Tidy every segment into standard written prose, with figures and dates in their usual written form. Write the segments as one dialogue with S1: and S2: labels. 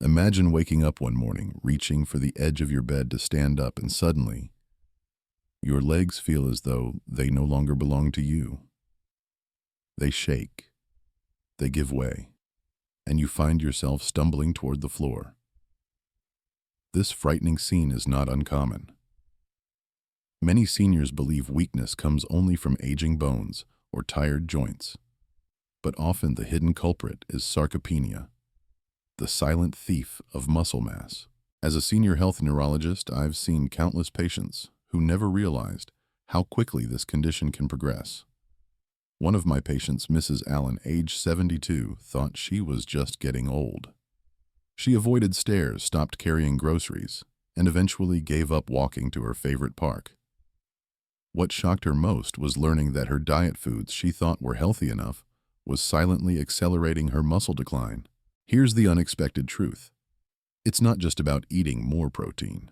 S1: Imagine waking up one morning, reaching for the edge of your bed to stand up, and suddenly, your legs feel as though they no longer belong to you. They shake, they give way, and you find yourself stumbling toward the floor. This frightening scene is not uncommon. Many seniors believe weakness comes only from aging bones or tired joints, but often the hidden culprit is sarcopenia, the silent thief of muscle mass. As a senior health neurologist, I've seen countless patients who never realized how quickly this condition can progress. One of my patients, Mrs. Allen, age 72, thought she was just getting old. She avoided stairs, stopped carrying groceries, and eventually gave up walking to her favorite park. What shocked her most was learning that her diet foods she thought were healthy enough was silently accelerating her muscle decline. Here's the unexpected truth. It's not just about eating more protein.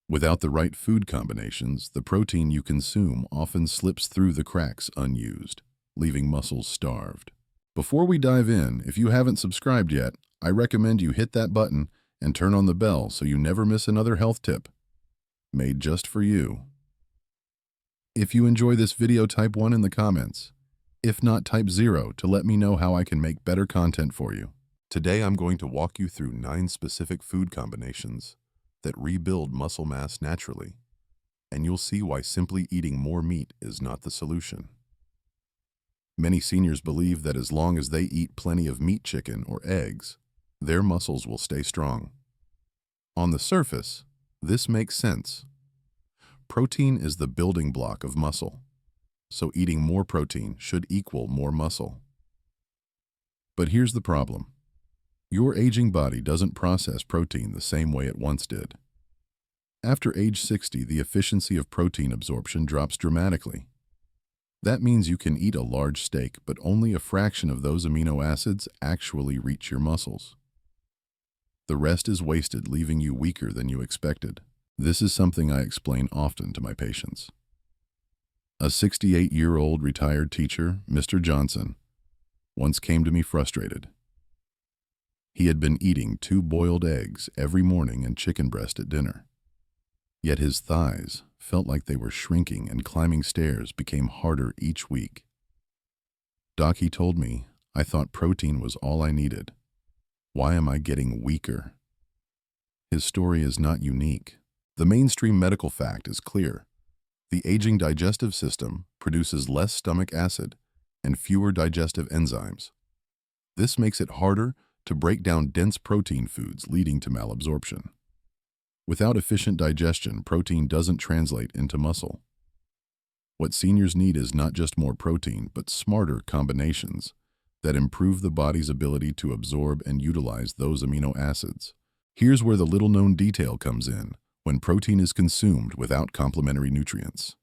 S1: Without the right food combinations, the protein you consume often slips through the cracks unused, leaving muscles starved. Before we dive in, if you haven't subscribed yet, I recommend you hit that button and turn on the bell so you never miss another health tip made just for you. If you enjoy this video, type 1 in the comments. If not, type 0 to let me know how I can make better content for you. Today I'm going to walk you through 9 specific food combinations that rebuild muscle mass naturally, and you'll see why simply eating more meat is not the solution. Many seniors believe that as long as they eat plenty of meat, chicken, or eggs, their muscles will stay strong. On the surface, this makes sense. Protein is the building block of muscle, so eating more protein should equal more muscle. But here's the problem. Your aging body doesn't process protein the same way it once did. After age 60, the efficiency of protein absorption drops dramatically. That means you can eat a large steak, but only a fraction of those amino acids actually reach your muscles. The rest is wasted, leaving you weaker than you expected. This is something I explain often to my patients. A 68-year-old retired teacher, Mr. Johnson, once came to me frustrated. He had been eating 2 boiled eggs every morning and chicken breast at dinner. Yet his thighs felt like they were shrinking, and climbing stairs became harder each week. "Doc," he told me, "I thought protein was all I needed. Why am I getting weaker?" His story is not unique. The mainstream medical fact is clear. The aging digestive system produces less stomach acid and fewer digestive enzymes. This makes it harder to break down dense protein foods, leading to malabsorption. Without efficient digestion, protein doesn't translate into muscle. What seniors need is not just more protein, but smarter combinations that improve the body's ability to absorb and utilize those amino acids. Here's where the little-known detail comes in. When protein is consumed without complementary nutrients,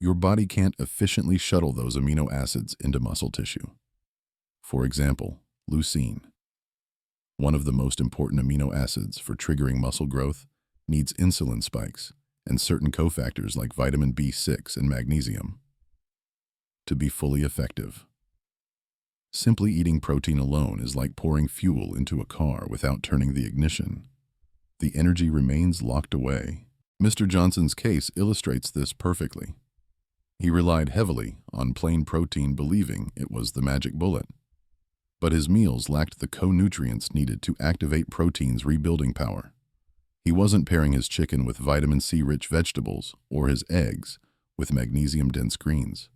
S1: your body can't efficiently shuttle those amino acids into muscle tissue. For example, leucine, one of the most important amino acids for triggering muscle growth, needs insulin spikes and certain cofactors like vitamin B6 and magnesium to be fully effective. Simply eating protein alone is like pouring fuel into a car without turning the ignition. The energy remains locked away. Mr. Johnson's case illustrates this perfectly. He relied heavily on plain protein, believing it was the magic bullet. But his meals lacked the co-nutrients needed to activate protein's rebuilding power. He wasn't pairing his chicken with vitamin C-rich vegetables or his eggs with magnesium-dense greens.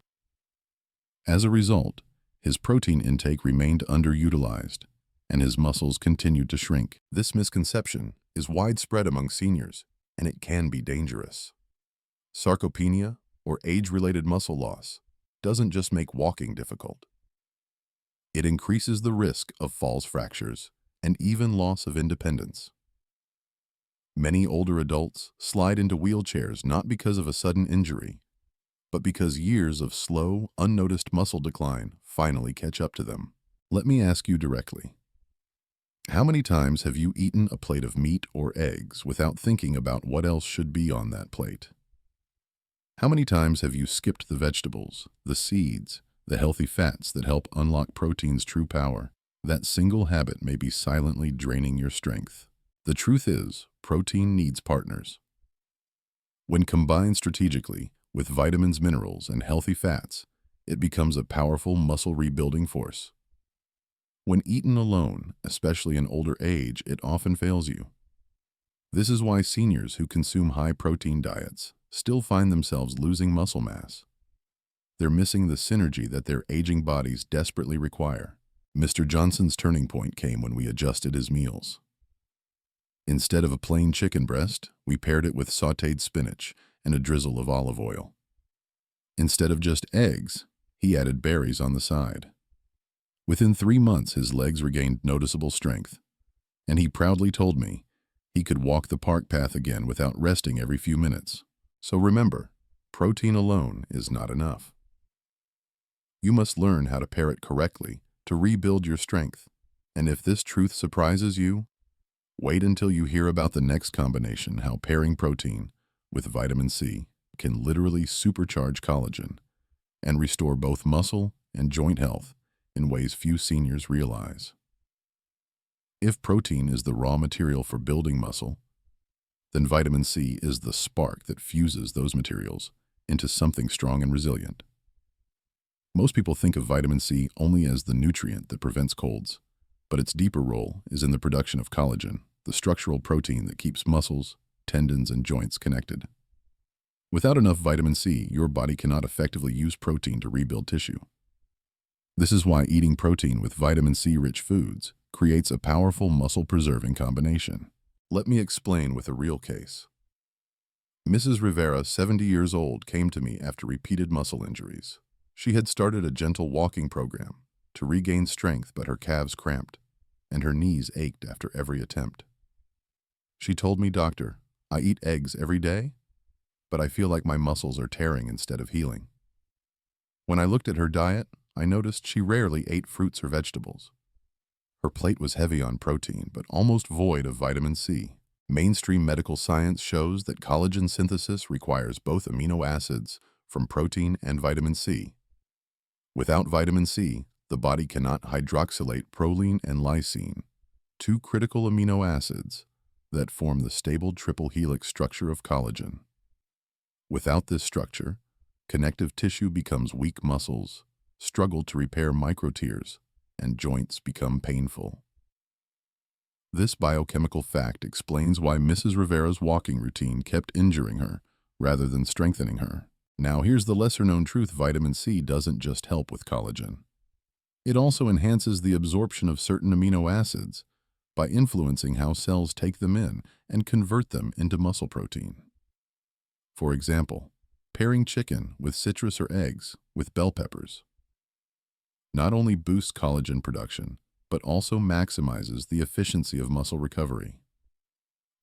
S1: As a result, his protein intake remained underutilized, and his muscles continued to shrink. This misconception is widespread among seniors, and it can be dangerous. Sarcopenia, or age-related muscle loss, doesn't just make walking difficult. It increases the risk of falls, fractures, and even loss of independence. Many older adults slide into wheelchairs not because of a sudden injury, but because years of slow, unnoticed muscle decline finally catch up to them. Let me ask you directly. How many times have you eaten a plate of meat or eggs without thinking about what else should be on that plate? How many times have you skipped the vegetables, the seeds, the healthy fats that help unlock protein's true power? That single habit may be silently draining your strength. The truth is, protein needs partners. When combined strategically with vitamins, minerals, and healthy fats, it becomes a powerful muscle rebuilding force. When eaten alone, especially in older age, it often fails you. This is why seniors who consume high-protein diets still find themselves losing muscle mass. They're missing the synergy that their aging bodies desperately require. Mr. Johnson's turning point came when we adjusted his meals. Instead of a plain chicken breast, we paired it with sautéed spinach and a drizzle of olive oil. Instead of just eggs, he added berries on the side. Within 3 months, his legs regained noticeable strength, and he proudly told me he could walk the park path again without resting every few minutes. So remember, protein alone is not enough. You must learn how to pair it correctly to rebuild your strength. And if this truth surprises you, wait until you hear about the next combination, how pairing protein with vitamin C can literally supercharge collagen and restore both muscle and joint health in ways few seniors realize. If protein is the raw material for building muscle, then vitamin C is the spark that fuses those materials into something strong and resilient. Most people think of vitamin C only as the nutrient that prevents colds, but its deeper role is in the production of collagen, the structural protein that keeps muscles, tendons, and joints connected. Without enough vitamin C, your body cannot effectively use protein to rebuild tissue. This is why eating protein with vitamin C-rich foods creates a powerful muscle-preserving combination. Let me explain with a real case. Mrs. Rivera, 70 years old, came to me after repeated muscle injuries. She had started a gentle walking program to regain strength, but her calves cramped, and her knees ached after every attempt. She told me, "Doctor, I eat eggs every day, but I feel like my muscles are tearing instead of healing." When I looked at her diet, I noticed she rarely ate fruits or vegetables. Her plate was heavy on protein, but almost void of vitamin C. Mainstream medical science shows that collagen synthesis requires both amino acids from protein and vitamin C. Without vitamin C, the body cannot hydroxylate proline and lysine, two critical amino acids that form the stable triple helix structure of collagen. Without this structure, connective tissue becomes weak, muscles struggle to repair microtears, and joints become painful. This biochemical fact explains why Mrs. Rivera's walking routine kept injuring her rather than strengthening her. Now here's the lesser-known truth: vitamin C doesn't just help with collagen. It also enhances the absorption of certain amino acids by influencing how cells take them in and convert them into muscle protein. For example, pairing chicken with citrus or eggs with bell peppers not only boosts collagen production, but also maximizes the efficiency of muscle recovery.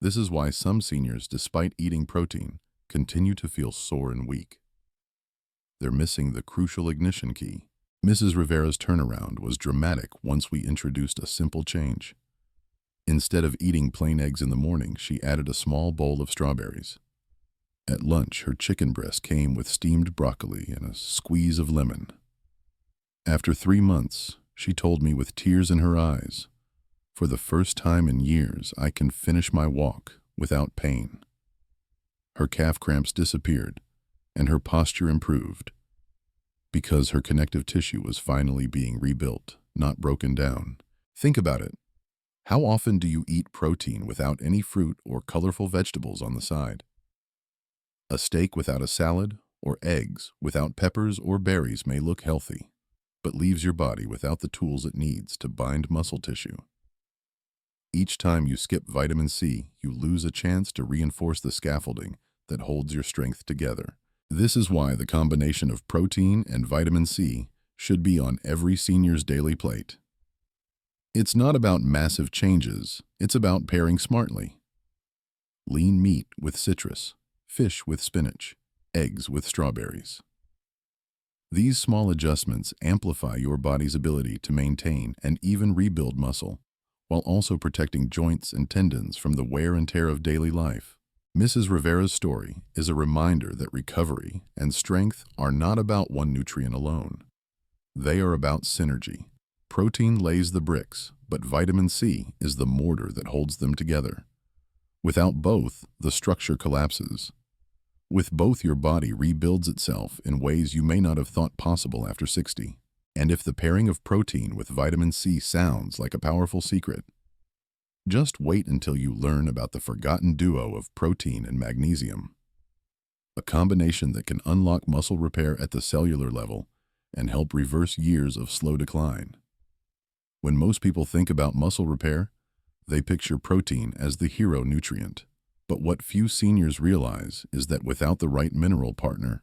S1: This is why some seniors, despite eating protein, continue to feel sore and weak. They're missing the crucial ignition key. Mrs. Rivera's turnaround was dramatic once we introduced a simple change. Instead of eating plain eggs in the morning, she added a small bowl of strawberries. At lunch, her chicken breast came with steamed broccoli and a squeeze of lemon. After 3 months, she told me with tears in her eyes, "For the first time in years, I can finish my walk without pain." Her calf cramps disappeared, and her posture improved, because her connective tissue was finally being rebuilt, not broken down. Think about it. How often do you eat protein without any fruit or colorful vegetables on the side? A steak without a salad or eggs without peppers or berries may look healthy, but leaves your body without the tools it needs to bind muscle tissue. Each time you skip vitamin C, you lose a chance to reinforce the scaffolding that holds your strength together. This is why the combination of protein and vitamin C should be on every senior's daily plate. It's not about massive changes, it's about pairing smartly. Lean meat with citrus, fish with spinach, eggs with strawberries. These small adjustments amplify your body's ability to maintain and even rebuild muscle, while also protecting joints and tendons from the wear and tear of daily life. Mrs. Rivera's story is a reminder that recovery and strength are not about one nutrient alone. They are about synergy. Protein lays the bricks, but vitamin C is the mortar that holds them together. Without both, the structure collapses. With both, your body rebuilds itself in ways you may not have thought possible after 60. And if the pairing of protein with vitamin C sounds like a powerful secret, just wait until you learn about the forgotten duo of protein and magnesium, a combination that can unlock muscle repair at the cellular level and help reverse years of slow decline. When most people think about muscle repair, they picture protein as the hero nutrient. But what few seniors realize is that without the right mineral partner,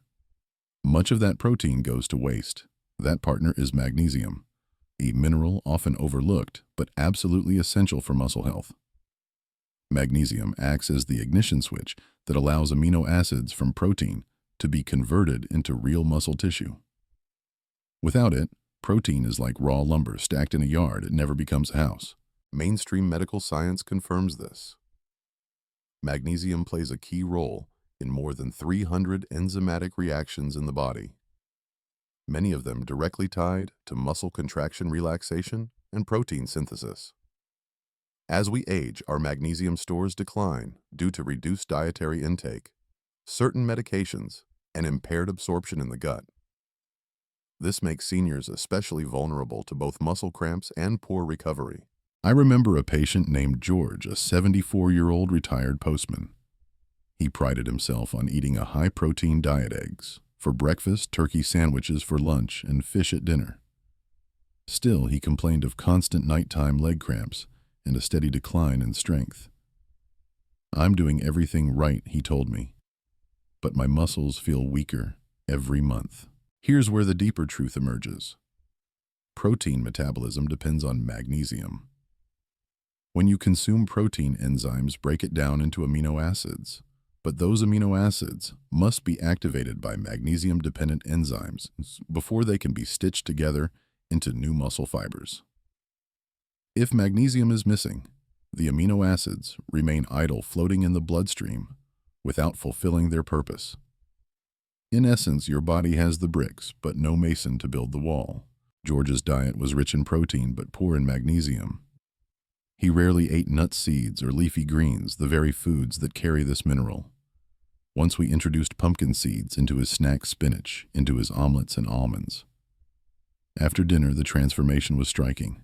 S1: much of that protein goes to waste. That partner is magnesium, a mineral often overlooked but absolutely essential for muscle health. Magnesium acts as the ignition switch that allows amino acids from protein to be converted into real muscle tissue. Without it, protein is like raw lumber stacked in a yard. It never becomes a house. Mainstream medical science confirms this. Magnesium plays a key role in more than 300 enzymatic reactions in the body, many of them directly tied to muscle contraction relaxation and protein synthesis. As we age, our magnesium stores decline due to reduced dietary intake, certain medications, and impaired absorption in the gut. This makes seniors especially vulnerable to both muscle cramps and poor recovery. I remember a patient named George, a 74-year-old retired postman. He prided himself on eating a high-protein diet: eggs for breakfast, turkey sandwiches for lunch, and fish at dinner. Still, he complained of constant nighttime leg cramps and a steady decline in strength. "I'm doing everything right," he told me, "but my muscles feel weaker every month." Here's where the deeper truth emerges. Protein metabolism depends on magnesium. When you consume protein, enzymes break it down into amino acids, but those amino acids must be activated by magnesium-dependent enzymes before they can be stitched together into new muscle fibers. If magnesium is missing, the amino acids remain idle, floating in the bloodstream without fulfilling their purpose. In essence, your body has the bricks, but no mason to build the wall. George's diet was rich in protein, but poor in magnesium. He rarely ate nuts, seeds, or leafy greens, the very foods that carry this mineral. Once we introduced pumpkin seeds into his snack, spinach into his omelets, and almonds. After dinner, the transformation was striking.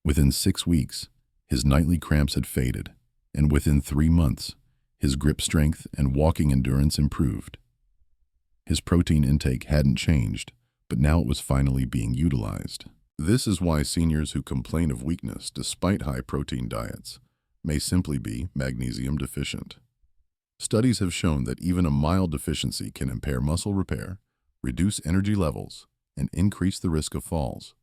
S1: Within 6 weeks, his nightly cramps had faded, and within 3 months, his grip strength and walking endurance improved. His protein intake hadn't changed, but now it was finally being utilized. This is why seniors who complain of weakness despite high-protein diets may simply be magnesium deficient. Studies have shown that even a mild deficiency can impair muscle repair, reduce energy levels, and increase the risk of falls.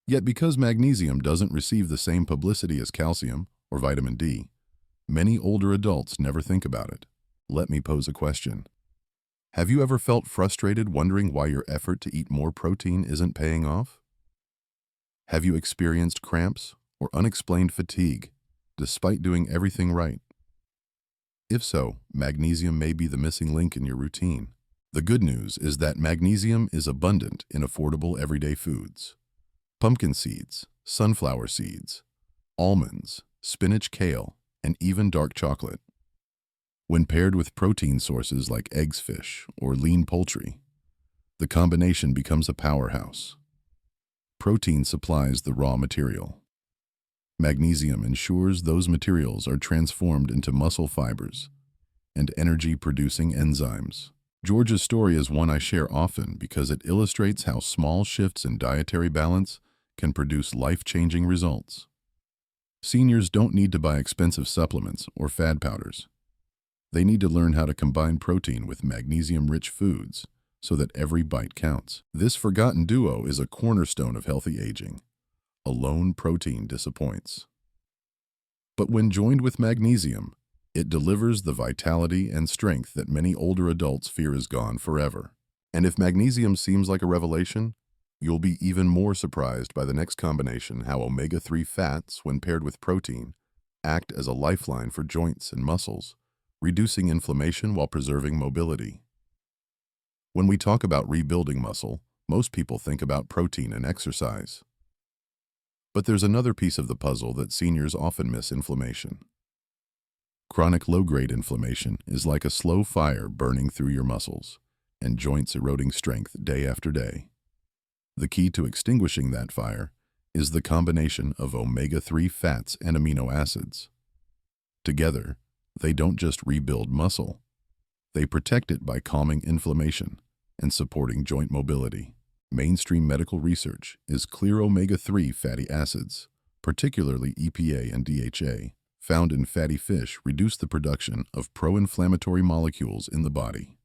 S1: Yet because magnesium doesn't receive the same publicity as calcium or vitamin D, many older adults never think about it. Let me pose a question. Have you ever felt frustrated wondering why your effort to eat more protein isn't paying off? Have you experienced cramps or unexplained fatigue despite doing everything right? If so, magnesium may be the missing link in your routine. The good news is that magnesium is abundant in affordable everyday foods. Pumpkin seeds, sunflower seeds, almonds, spinach, kale, and even dark chocolate. When paired with protein sources like eggs, fish, or lean poultry, the combination becomes a powerhouse. Protein supplies the raw material. Magnesium ensures those materials are transformed into muscle fibers and energy-producing enzymes. George's story is one I share often because it illustrates how small shifts in dietary balance can produce life-changing results. Seniors don't need to buy expensive supplements or fad powders. They need to learn how to combine protein with magnesium-rich foods so that every bite counts. This forgotten duo is a cornerstone of healthy aging. Alone, protein disappoints. But when joined with magnesium, it delivers the vitality and strength that many older adults fear is gone forever. And if magnesium seems like a revelation, you'll be even more surprised by the next combination: how omega-3 fats, when paired with protein, act as a lifeline for joints and muscles, reducing inflammation while preserving mobility. When we talk about rebuilding muscle, Most people think about protein and exercise. But there's another piece of the puzzle that seniors often miss: inflammation. Chronic low-grade inflammation is like a slow fire burning through your muscles and joints, eroding strength day after day. The key to extinguishing that fire is the combination of omega-3 fats and amino acids. Together, they don't just rebuild muscle, they protect it by calming inflammation and supporting joint mobility. Mainstream medical research is clear: omega-3 fatty acids, particularly EPA and DHA, found in fatty fish, reduce the production of pro-inflammatory molecules in the body.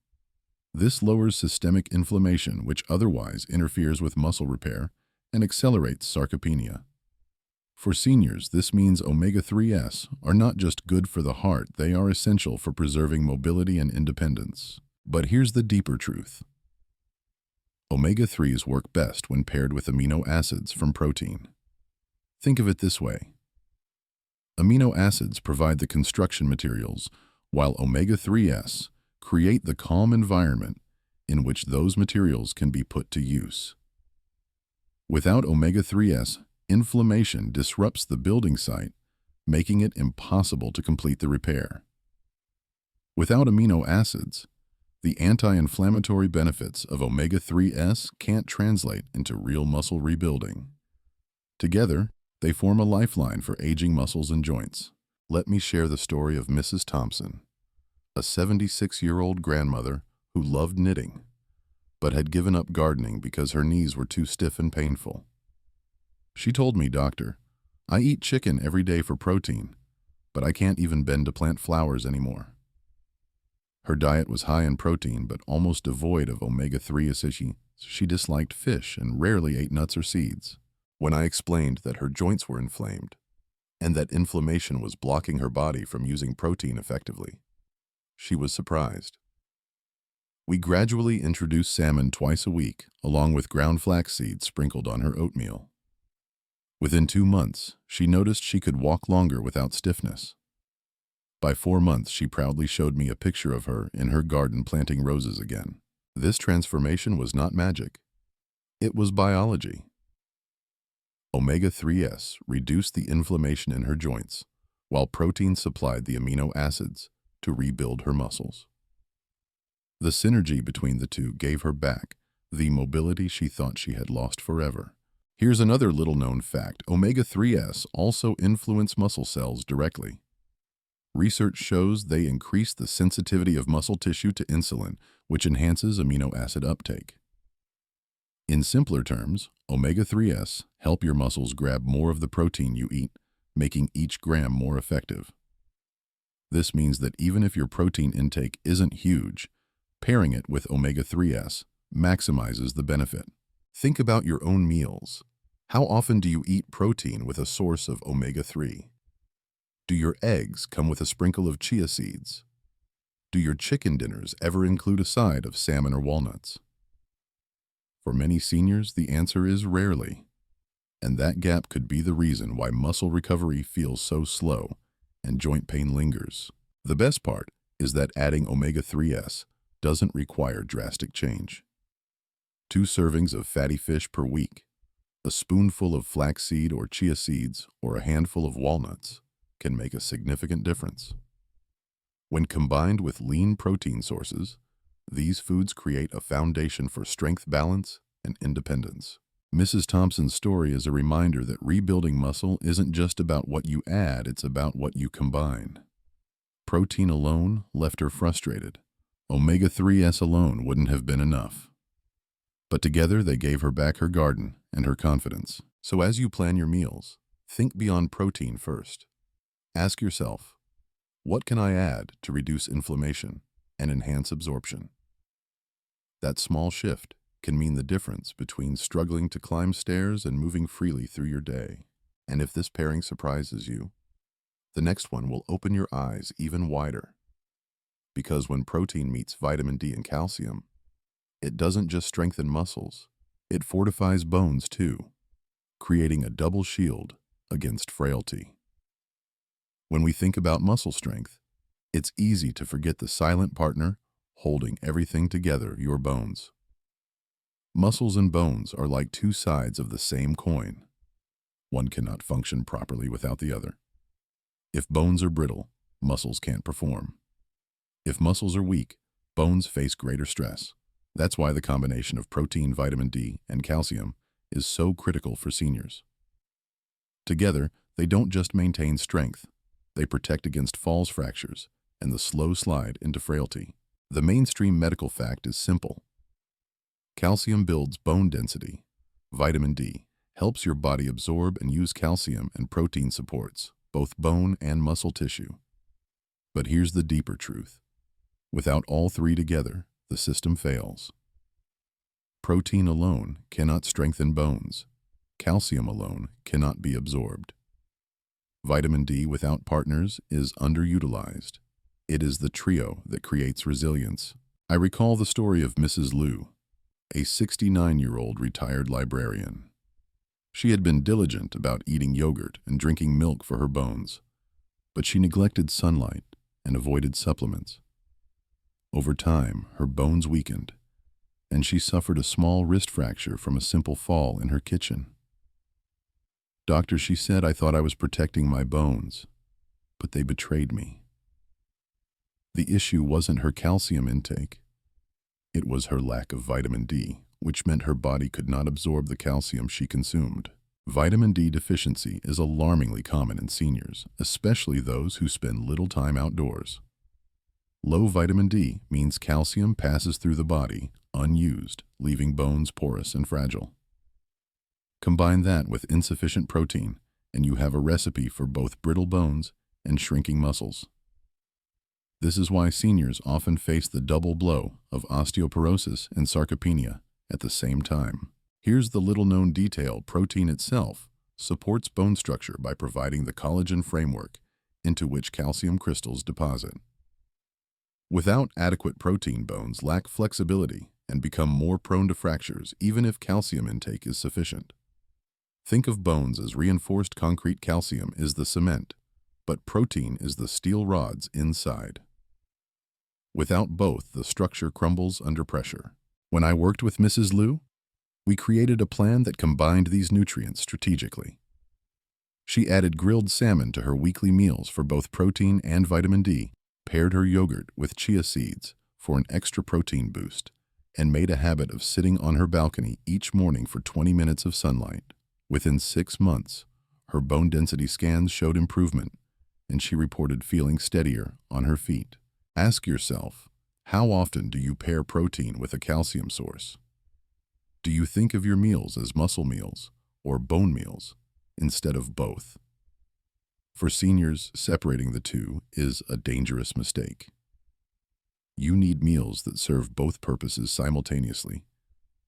S1: This lowers systemic inflammation, which otherwise interferes with muscle repair and accelerates sarcopenia. For seniors, this means omega-3s are not just good for the heart, they are essential for preserving mobility and independence. But here's the deeper truth. Omega-3s work best when paired with amino acids from protein. Think of it this way. Amino acids provide the construction materials, while omega-3s create the calm environment in which those materials can be put to use. Without omega-3s, inflammation disrupts the building site, making it impossible to complete the repair. Without amino acids, the anti-inflammatory benefits of omega-3s can't translate into real muscle rebuilding. Together, they form a lifeline for aging muscles and joints. Let me share the story of Mrs. Thompson, a 76-year-old grandmother who loved knitting, but had given up gardening because her knees were too stiff and painful. She told me, "Doctor, I eat chicken every day for protein, but I can't even bend to plant flowers anymore." Her diet was high in protein but almost devoid of omega-3, as she disliked fish and rarely ate nuts or seeds. When I explained that her joints were inflamed and that inflammation was blocking her body from using protein effectively, she was surprised. We gradually introduced salmon twice a week, along with ground flax seeds sprinkled on her oatmeal. Within 2 months, she noticed she could walk longer without stiffness. By 4 months, she proudly showed me a picture of her in her garden planting roses again. This transformation was not magic. It was biology. Omega-3s reduced the inflammation in her joints, while protein supplied the amino acids to rebuild her muscles. The synergy between the two gave her back the mobility she thought she had lost forever. Here's another little-known fact. Omega-3s also influence muscle cells directly. Research shows they increase the sensitivity of muscle tissue to insulin, which enhances amino acid uptake. In simpler terms, omega-3s help your muscles grab more of the protein you eat, making each gram more effective. This means that even if your protein intake isn't huge, pairing it with omega-3s maximizes the benefit. Think about your own meals. How often do you eat protein with a source of omega-3? Do your eggs come with a sprinkle of chia seeds? Do your chicken dinners ever include a side of salmon or walnuts? For many seniors, the answer is rarely, and that gap could be the reason why muscle recovery feels so slow and joint pain lingers. The best part is that adding omega-3s doesn't require drastic change. 2 servings of fatty fish per week, a spoonful of flaxseed or chia seeds, or a handful of walnuts can make a significant difference. When combined with lean protein sources, these foods create a foundation for strength, balance, and independence. Mrs. Thompson's story is a reminder that rebuilding muscle isn't just about what you add, it's about what you combine. Protein alone left her frustrated. Omega-3s alone wouldn't have been enough. But together they gave her back her garden and her confidence. So as you plan your meals, think beyond protein first. Ask yourself, what can I add to reduce inflammation and enhance absorption? That small shift can mean the difference between struggling to climb stairs and moving freely through your day. And if this pairing surprises you, the next one will open your eyes even wider. Because when protein meets vitamin D and calcium, it doesn't just strengthen muscles, it fortifies bones too, creating a double shield against frailty. When we think about muscle strength, it's easy to forget the silent partner holding everything together: your bones. Muscles and bones are like two sides of the same coin. One cannot function properly without the other. If bones are brittle, muscles can't perform. If muscles are weak, bones face greater stress. That's why the combination of protein, vitamin D, and calcium is so critical for seniors. Together, they don't just maintain strength, they protect against falls fractures and the slow slide into frailty. The mainstream medical fact is simple. Calcium builds bone density. Vitamin D helps your body absorb and use calcium, and protein supports both bone and muscle tissue. But here's the deeper truth. Without all three together, the system fails. Protein alone cannot strengthen bones. Calcium alone cannot be absorbed. Vitamin D without partners is underutilized. It is the trio that creates resilience. I recall the story of Mrs. Liu, a 69-year-old retired librarian. She had been diligent about eating yogurt and drinking milk for her bones, but she neglected sunlight and avoided supplements. Over time, her bones weakened, and she suffered a small wrist fracture from a simple fall in her kitchen. "Doctor," she said, "I thought I was protecting my bones, but they betrayed me." The issue wasn't her calcium intake. It was her lack of vitamin D, which meant her body could not absorb the calcium she consumed. Vitamin D deficiency is alarmingly common in seniors, especially those who spend little time outdoors. Low vitamin D means calcium passes through the body unused, leaving bones porous and fragile. Combine that with insufficient protein, and you have a recipe for both brittle bones and shrinking muscles. This is why seniors often face the double blow of osteoporosis and sarcopenia at the same time. Here's the little-known detail: protein itself supports bone structure by providing the collagen framework into which calcium crystals deposit. Without adequate protein, bones lack flexibility and become more prone to fractures, even if calcium intake is sufficient. Think of bones as reinforced concrete. Calcium is the cement, but protein is the steel rods inside. Without both, the structure crumbles under pressure. When I worked with Mrs. Liu, we created a plan that combined these nutrients strategically. She added grilled salmon to her weekly meals for both protein and vitamin D, paired her yogurt with chia seeds for an extra protein boost, and made a habit of sitting on her balcony each morning for 20 minutes of sunlight. Within 6 months, her bone density scans showed improvement, and she reported feeling steadier on her feet. Ask yourself, how often do you pair protein with a calcium source? Do you think of your meals as muscle meals or bone meals instead of both? For seniors, separating the two is a dangerous mistake. You need meals that serve both purposes simultaneously,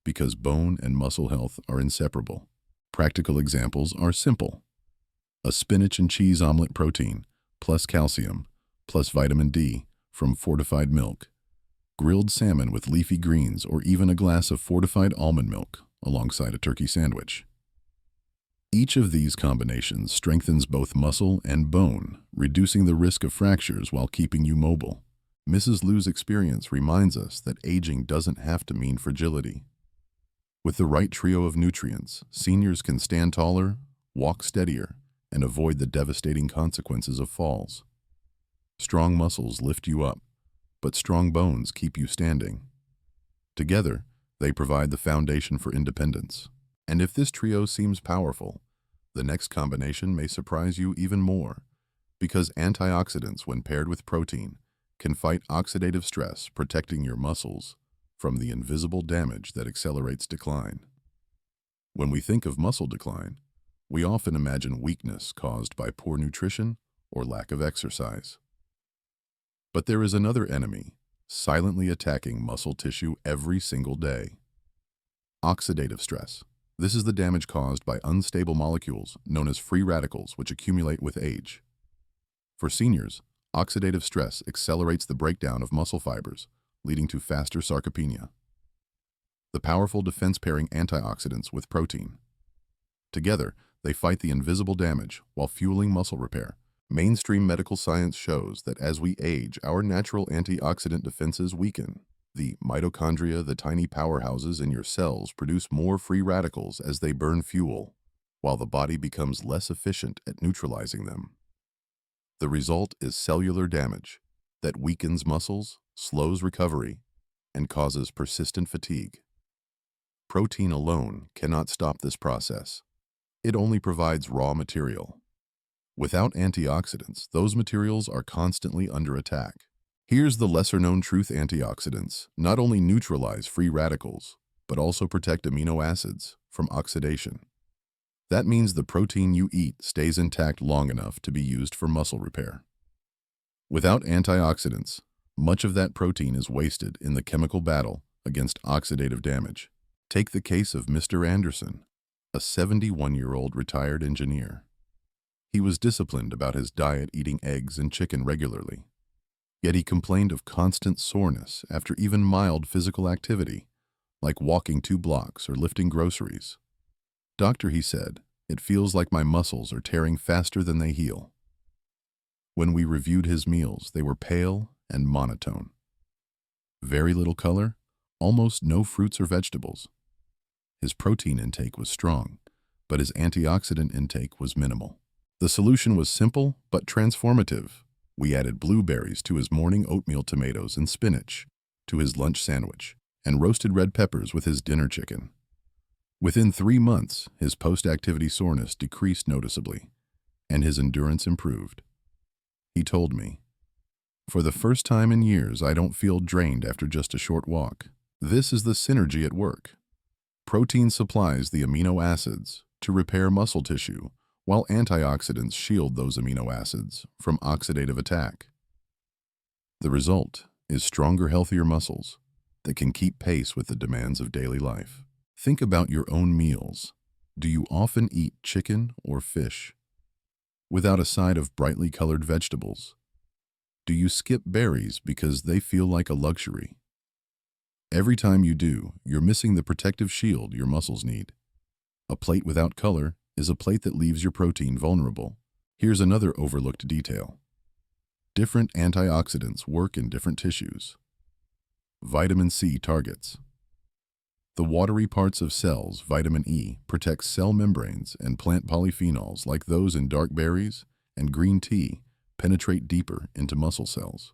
S1: because bone and muscle health are inseparable. Practical examples are simple: a spinach and cheese omelet, protein plus calcium plus vitamin D from fortified milk, grilled salmon with leafy greens, or even a glass of fortified almond milk alongside a turkey sandwich. Each of these combinations strengthens both muscle and bone, reducing the risk of fractures while keeping you mobile. Mrs. Liu's experience reminds us that aging doesn't have to mean fragility. With the right trio of nutrients, seniors can stand taller, walk steadier, and avoid the devastating consequences of falls. Strong muscles lift you up, but strong bones keep you standing. Together, they provide the foundation for independence. And if this trio seems powerful, the next combination may surprise you even more, because antioxidants, when paired with protein, can fight oxidative stress, protecting your muscles from the invisible damage that accelerates decline. When we think of muscle decline, we often imagine weakness caused by poor nutrition or lack of exercise. But there is another enemy, silently attacking muscle tissue every single day: oxidative stress. This is the damage caused by unstable molecules known as free radicals, which accumulate with age. For seniors, oxidative stress accelerates the breakdown of muscle fibers, leading to faster sarcopenia. The powerful defense pairing antioxidants with protein. Together, they fight the invisible damage while fueling muscle repair. Mainstream medical science shows that as we age, our natural antioxidant defenses weaken. The mitochondria, the tiny powerhouses in your cells, produce more free radicals as they burn fuel, while the body becomes less efficient at neutralizing them. The result is cellular damage that weakens muscles, slows recovery, and causes persistent fatigue. Protein alone cannot stop this process. It only provides raw material. Without antioxidants, those materials are constantly under attack. Here's the lesser-known truth: antioxidants not only neutralize free radicals, but also protect amino acids from oxidation. That means the protein you eat stays intact long enough to be used for muscle repair. Without antioxidants, much of that protein is wasted in the chemical battle against oxidative damage. Take the case of Mr. Anderson, a 71-year-old retired engineer. He was disciplined about his diet, eating eggs and chicken regularly. Yet he complained of constant soreness after even mild physical activity, like walking 2 blocks or lifting groceries. "Doctor," he said, "it feels like my muscles are tearing faster than they heal." When we reviewed his meals, they were pale and monotone. Very little color, almost no fruits or vegetables. His protein intake was strong, but his antioxidant intake was minimal. The solution was simple but transformative. We added blueberries to his morning oatmeal, tomatoes and spinach to his lunch sandwich, and roasted red peppers with his dinner chicken. Within 3 months, his post-activity soreness decreased noticeably, and his endurance improved. He told me, "For the first time in years, I don't feel drained after just a short walk." This is the synergy at work. Protein supplies the amino acids to repair muscle tissue, while antioxidants shield those amino acids from oxidative attack. The result is stronger, healthier muscles that can keep pace with the demands of daily life. Think about your own meals. Do you often eat chicken or fish without a side of brightly colored vegetables? Do you skip berries because they feel like a luxury? Every time you do, you're missing the protective shield your muscles need. A plate without color is a plate that leaves your protein vulnerable. Here's another overlooked detail. Different antioxidants work in different tissues. Vitamin C targets the watery parts of cells. Vitamin E protects cell membranes, and plant polyphenols like those in dark berries and green tea penetrate deeper into muscle cells.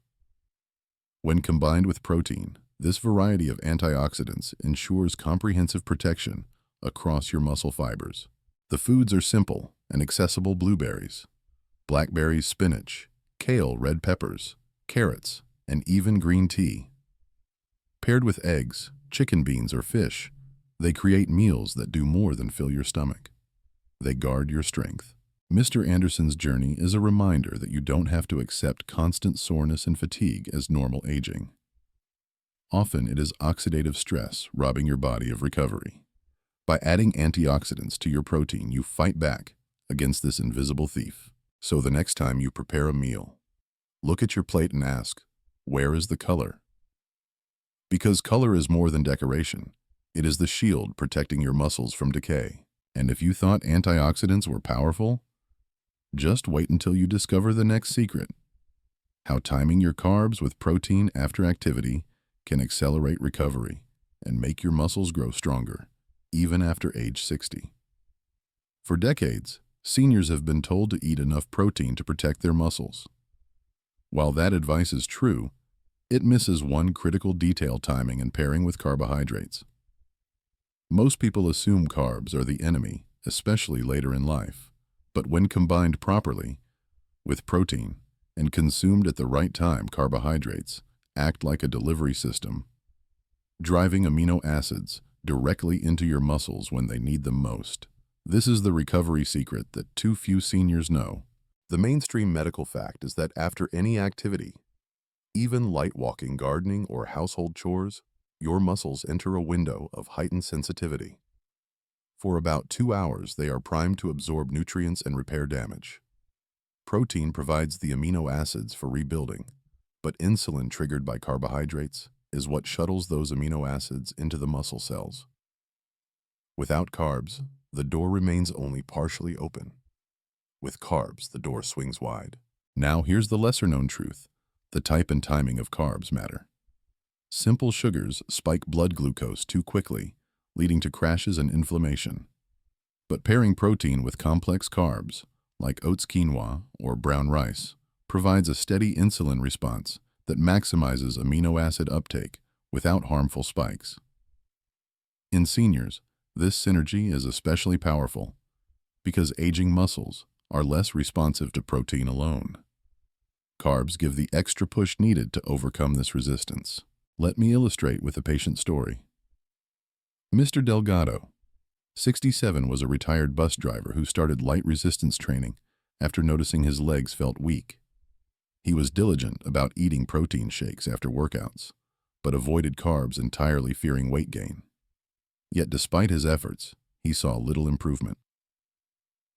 S1: When combined with protein, this variety of antioxidants ensures comprehensive protection across your muscle fibers. The foods are simple and accessible: blueberries, blackberries, spinach, kale, red peppers, carrots, and even green tea. Paired with eggs, chicken, beans, or fish, they create meals that do more than fill your stomach. They guard your strength. Mr. Anderson's journey is a reminder that you don't have to accept constant soreness and fatigue as normal aging. Often it is oxidative stress robbing your body of recovery. By adding antioxidants to your protein, you fight back against this invisible thief. So the next time you prepare a meal, look at your plate and ask, where is the color? Because color is more than decoration. It is the shield protecting your muscles from decay. And if you thought antioxidants were powerful, just wait until you discover the next secret: how timing your carbs with protein after activity can accelerate recovery and make your muscles grow stronger, even after age 60. For decades, seniors have been told to eat enough protein to protect their muscles. While that advice is true, it misses one critical detail: timing and pairing with carbohydrates. Most people assume carbs are the enemy, especially later in life. But when combined properly with protein and consumed at the right time, carbohydrates act like a delivery system, driving amino acids directly into your muscles when they need them most. This is the recovery secret that too few seniors know. The mainstream medical fact is that after any activity, even light walking, gardening, or household chores, your muscles enter a window of heightened sensitivity. For about 2 hours, they are primed to absorb nutrients and repair damage. Protein provides the amino acids for rebuilding, but insulin triggered by carbohydrates is what shuttles those amino acids into the muscle cells. Without carbs, the door remains only partially open. With carbs, the door swings wide. Now here's the lesser-known truth: the type and timing of carbs matter. Simple sugars spike blood glucose too quickly, leading to crashes and inflammation. But pairing protein with complex carbs, like oats quinoa or brown rice, provides a steady insulin response that maximizes amino acid uptake without harmful spikes. In seniors, this synergy is especially powerful because aging muscles are less responsive to protein alone. Carbs give the extra push needed to overcome this resistance. Let me illustrate with a patient story. Mr. Delgado, 67, was a retired bus driver who started light resistance training after noticing his legs felt weak. He was diligent about eating protein shakes after workouts, but avoided carbs entirely, fearing weight gain. Yet despite his efforts, he saw little improvement.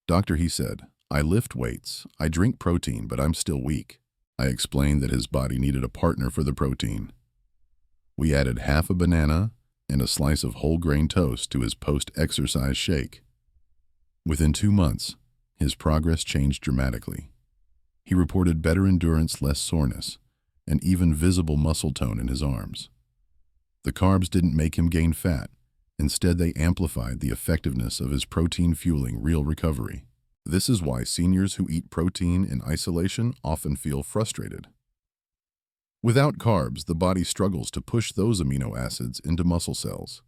S1: "Doctor," he said, "I lift weights, I drink protein, but I'm still weak." I explained that his body needed a partner for the protein. We added half a banana and a slice of whole grain toast to his post-exercise shake. Within 2 months, his progress changed dramatically. He reported better endurance, less soreness, and even visible muscle tone in his arms. The carbs didn't make him gain fat. Instead, they amplified the effectiveness of his protein, fueling real recovery. This is why seniors who eat protein in isolation often feel frustrated. Without carbs, the body struggles to push those amino acids into muscle cells.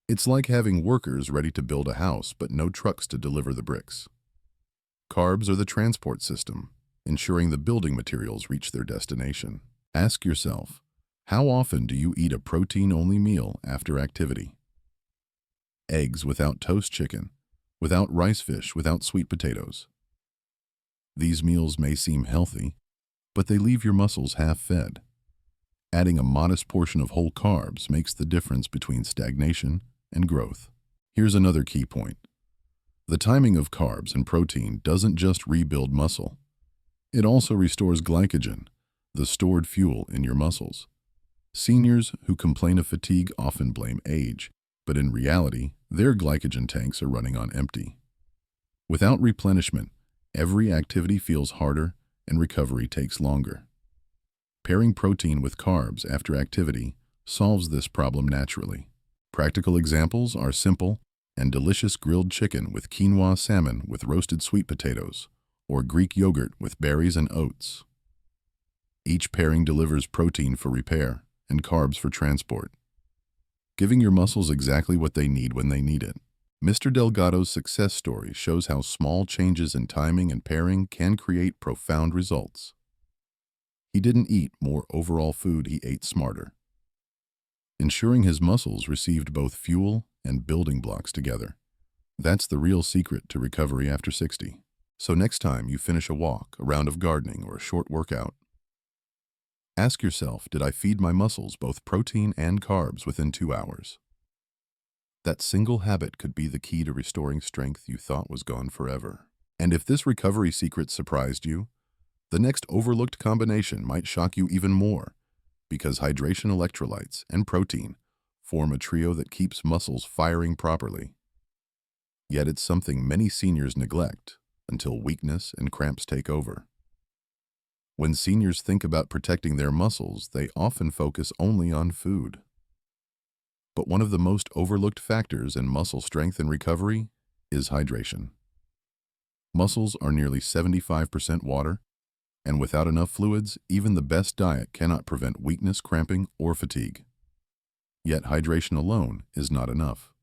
S1: It's like having workers ready to build a house but no trucks to deliver the bricks. Carbs are the transport system, ensuring the building materials reach their destination. Ask yourself, how often do you eat a protein-only meal after activity? Eggs without toast chicken, without rice fish, without sweet potatoes. These meals may seem healthy, but they leave your muscles half-fed. Adding a modest portion of whole carbs makes the difference between stagnation and growth. Here's another key point. The timing of carbs and protein doesn't just rebuild muscle. It also restores glycogen, the stored fuel in your muscles. Seniors who complain of fatigue often blame age, but in reality, their glycogen tanks are running on empty. Without replenishment, every activity feels harder and recovery takes longer. Pairing protein with carbs after activity solves this problem naturally. Practical examples are simple and delicious grilled chicken with quinoa salmon with roasted sweet potatoes, or Greek yogurt with berries and oats. Each pairing delivers protein for repair and carbs for transport, giving your muscles exactly what they need when they need it. Mr. Delgado's success story shows how small changes in timing and pairing can create profound results. He didn't eat more overall food, he ate smarter, ensuring his muscles received both fuel and building blocks together. That's the real secret to recovery after 60. So next time you finish a walk, a round of gardening, or a short workout, ask yourself, did I feed my muscles both protein and carbs within 2 hours? That single habit could be the key to restoring strength you thought was gone forever. And if this recovery secret surprised you, the next overlooked combination might shock you even more, because hydration, electrolytes, and protein form a trio that keeps muscles firing properly. Yet it's something many seniors neglect until weakness and cramps take over. When seniors think about protecting their muscles, they often focus only on food. But one of the most overlooked factors in muscle strength and recovery is hydration. Muscles are nearly 75% water, and without enough fluids, even the best diet cannot prevent weakness, cramping, or fatigue. Yet hydration alone is not enough.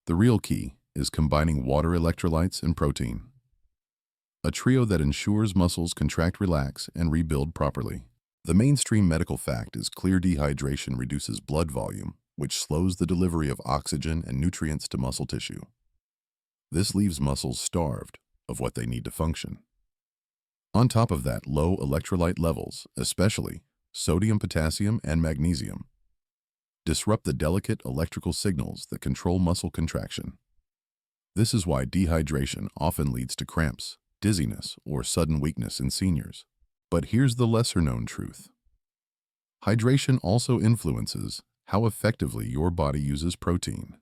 S1: The real key is combining water, electrolytes, and protein, a trio that ensures muscles contract, relax, and rebuild properly. The mainstream medical fact is clear: dehydration reduces blood volume, which slows the delivery of oxygen and nutrients to muscle tissue. This leaves muscles starved of what they need to function. On top of that, low electrolyte levels, especially sodium, potassium, and magnesium, disrupt the delicate electrical signals that control muscle contraction. This is why dehydration often leads to cramps, dizziness, or sudden weakness in seniors. But here's the lesser-known truth. Hydration also influences how effectively your body uses protein.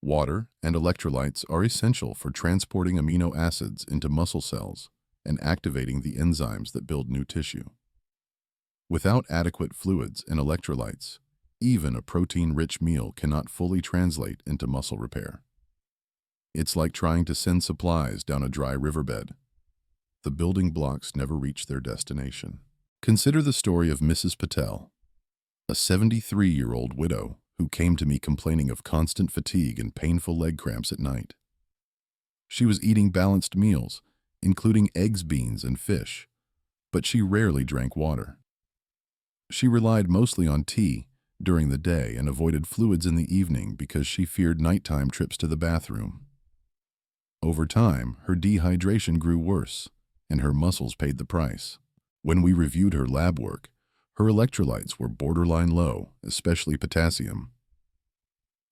S1: Water and electrolytes are essential for transporting amino acids into muscle cells and activating the enzymes that build new tissue. Without adequate fluids and electrolytes, even a protein-rich meal cannot fully translate into muscle repair. It's like trying to send supplies down a dry riverbed. The building blocks never reach their destination. Consider the story of Mrs. Patel, a 73-year-old widow who came to me complaining of constant fatigue and painful leg cramps at night. She was eating balanced meals, including eggs, beans, and fish, but she rarely drank water. She relied mostly on tea during the day and avoided fluids in the evening because she feared nighttime trips to the bathroom. Over time, her dehydration grew worse, and her muscles paid the price. When we reviewed her lab work, her electrolytes were borderline low, especially potassium.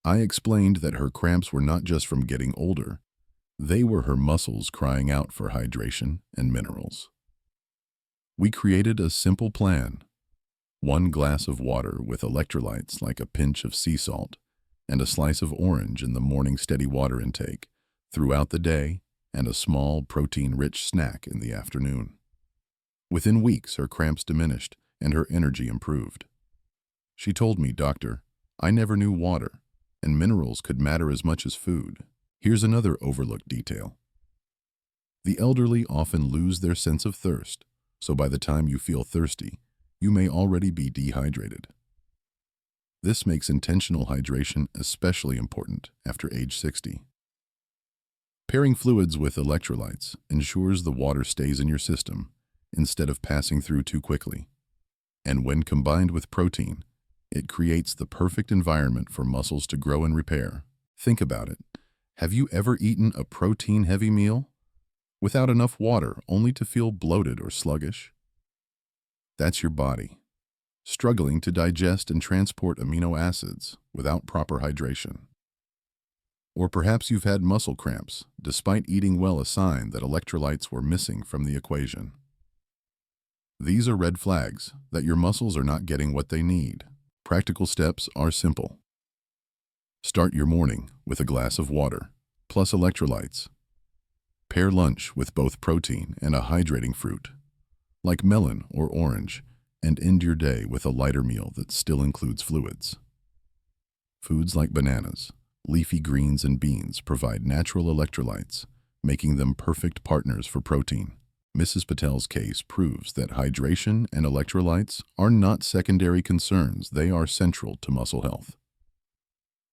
S1: I explained that her cramps were not just from getting older, they were her muscles crying out for hydration and minerals. We created a simple plan: 1 glass of water with electrolytes like a pinch of sea salt, and a slice of orange in the morning steady water intake throughout the day, and a small protein-rich snack in the afternoon. Within weeks, her cramps diminished and her energy improved. She told me, "Doctor, I never knew water and minerals could matter as much as food." Here's another overlooked detail. The elderly often lose their sense of thirst, so by the time you feel thirsty, you may already be dehydrated. This makes intentional hydration especially important after age 60. Pairing fluids with electrolytes ensures the water stays in your system instead of passing through too quickly. And when combined with protein, it creates the perfect environment for muscles to grow and repair. Think about it. Have you ever eaten a protein-heavy meal without enough water only to feel bloated or sluggish? That's your body struggling to digest and transport amino acids without proper hydration. Or perhaps you've had muscle cramps, despite eating well, a sign that electrolytes were missing from the equation. These are red flags that your muscles are not getting what they need. Practical steps are simple. Start your morning with a glass of water, plus electrolytes. Pair lunch with both protein and a hydrating fruit, like melon or orange, and end your day with a lighter meal that still includes fluids. Foods like bananas, leafy greens, and beans provide natural electrolytes, making them perfect partners for protein. Mrs. Patel's case proves that hydration and electrolytes are not secondary concerns, they are central to muscle health.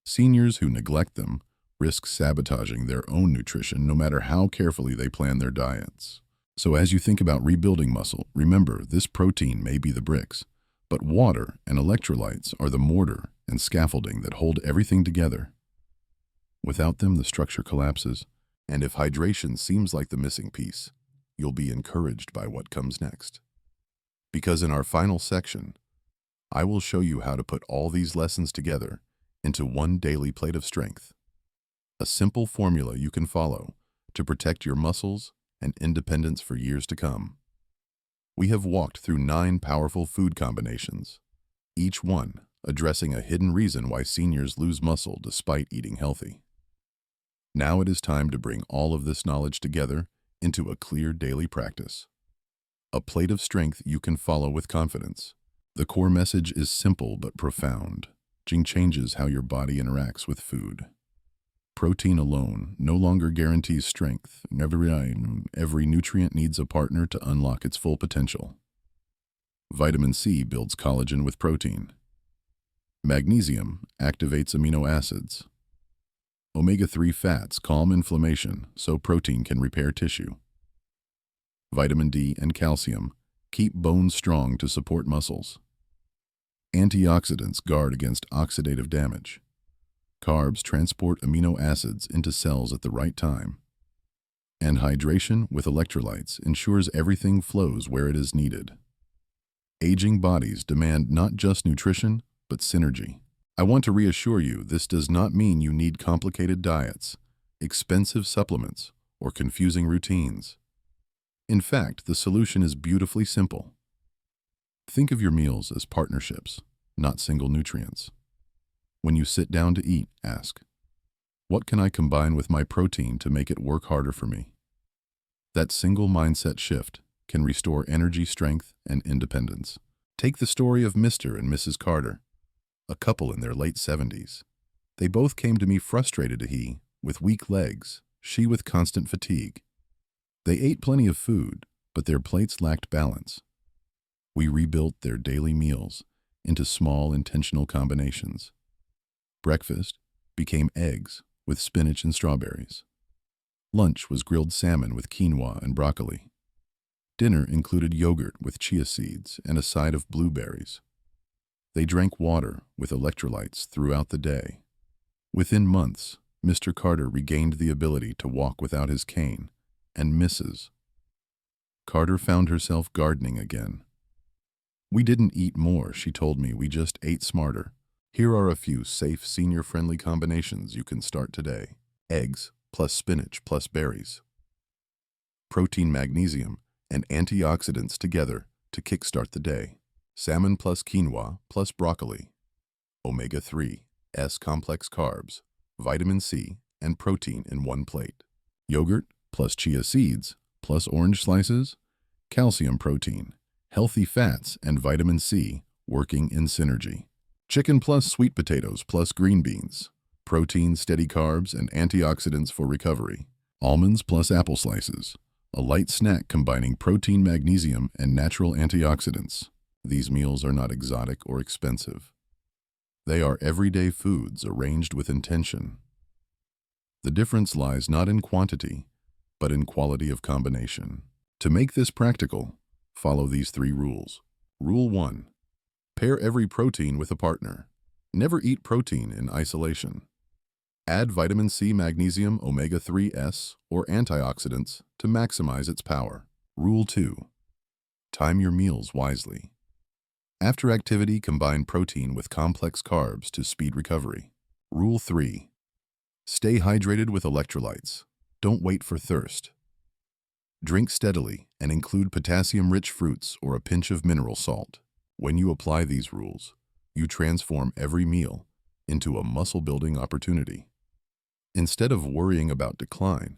S1: Seniors who neglect them risk sabotaging their own nutrition no matter how carefully they plan their diets. So as you think about rebuilding muscle, remember this: protein may be the bricks, but water and electrolytes are the mortar and scaffolding that hold everything together. Without them, the structure collapses, and if hydration seems like the missing piece, you'll be encouraged by what comes next. Because in our final section, I will show you how to put all these lessons together into one daily plate of strength. A simple formula you can follow to protect your muscles and independence for years to come. We have walked through 9 powerful food combinations, each one addressing a hidden reason why seniors lose muscle despite eating healthy. Now it is time to bring all of this knowledge together into a clear daily practice. A plate of strength you can follow with confidence. The core message is simple but profound. It changes how your body interacts with food. Protein alone no longer guarantees strength. Every nutrient needs a partner to unlock its full potential. Vitamin C builds collagen with protein. Magnesium activates amino acids. Omega-3 fats calm inflammation so protein can repair tissue. Vitamin D and calcium keep bones strong to support muscles. Antioxidants guard against oxidative damage. Carbs transport amino acids into cells at the right time. And hydration with electrolytes ensures everything flows where it is needed. Aging bodies demand not just nutrition, but synergy. I want to reassure you, this does not mean you need complicated diets, expensive supplements, or confusing routines. In fact, the solution is beautifully simple. Think of your meals as partnerships, not single nutrients. When you sit down to eat, ask, what can I combine with my protein to make it work harder for me? That single mindset shift can restore energy, strength, and independence. Take the story of Mr. and Mrs. Carter, a couple in their late 70s. They both came to me frustrated, he with weak legs, she with constant fatigue. They ate plenty of food, but their plates lacked balance. We rebuilt their daily meals into small, intentional combinations. Breakfast became eggs with spinach and strawberries. Lunch was grilled salmon with quinoa and broccoli. Dinner included yogurt with chia seeds and a side of blueberries. They drank water with electrolytes throughout the day. Within months, Mr. Carter regained the ability to walk without his cane, and Mrs. Carter found herself gardening again. We didn't eat more, she told me, we just ate smarter. Here are a few safe, senior-friendly combinations you can start today. Eggs plus spinach plus berries. Protein, magnesium, and antioxidants together to kickstart the day. Salmon plus quinoa plus broccoli. Omega-3, S complex carbs, vitamin C, and protein in one plate. Yogurt plus chia seeds plus orange slices. Calcium, protein, healthy fats, and vitamin C working in synergy. Chicken plus sweet potatoes plus green beans. Protein, steady carbs, and antioxidants for recovery. Almonds plus apple slices. A light snack combining protein, magnesium, and natural antioxidants. These meals are not exotic or expensive. They are everyday foods arranged with intention. The difference lies not in quantity, but in quality of combination. To make this practical, follow these 3 rules. Rule 1. Pair every protein with a partner. Never eat protein in isolation. Add vitamin C, magnesium, omega-3s, or antioxidants to maximize its power. Rule 2. Time your meals wisely. After activity, combine protein with complex carbs to speed recovery. Rule 3. Stay hydrated with electrolytes. Don't wait for thirst. Drink steadily and include potassium-rich fruits or a pinch of mineral salt. When you apply these rules, you transform every meal into a muscle-building opportunity. Instead of worrying about decline,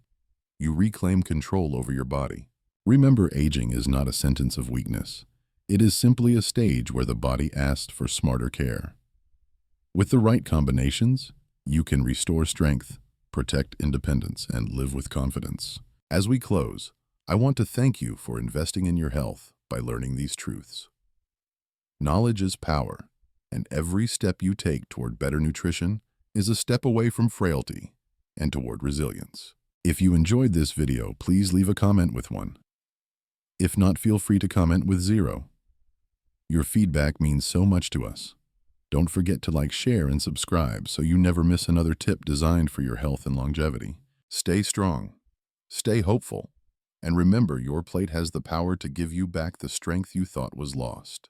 S1: you reclaim control over your body. Remember, aging is not a sentence of weakness. It is simply a stage where the body asks for smarter care. With the right combinations, you can restore strength, protect independence, and live with confidence. As we close, I want to thank you for investing in your health by learning these truths. Knowledge is power, and every step you take toward better nutrition is a step away from frailty and toward resilience. If you enjoyed this video, please leave a comment with 1. If not, feel free to comment with 0. Your feedback means so much to us. Don't forget to like, share, and subscribe so you never miss another tip designed for your health and longevity. Stay strong, stay hopeful, and remember, your plate has the power to give you back the strength you thought was lost.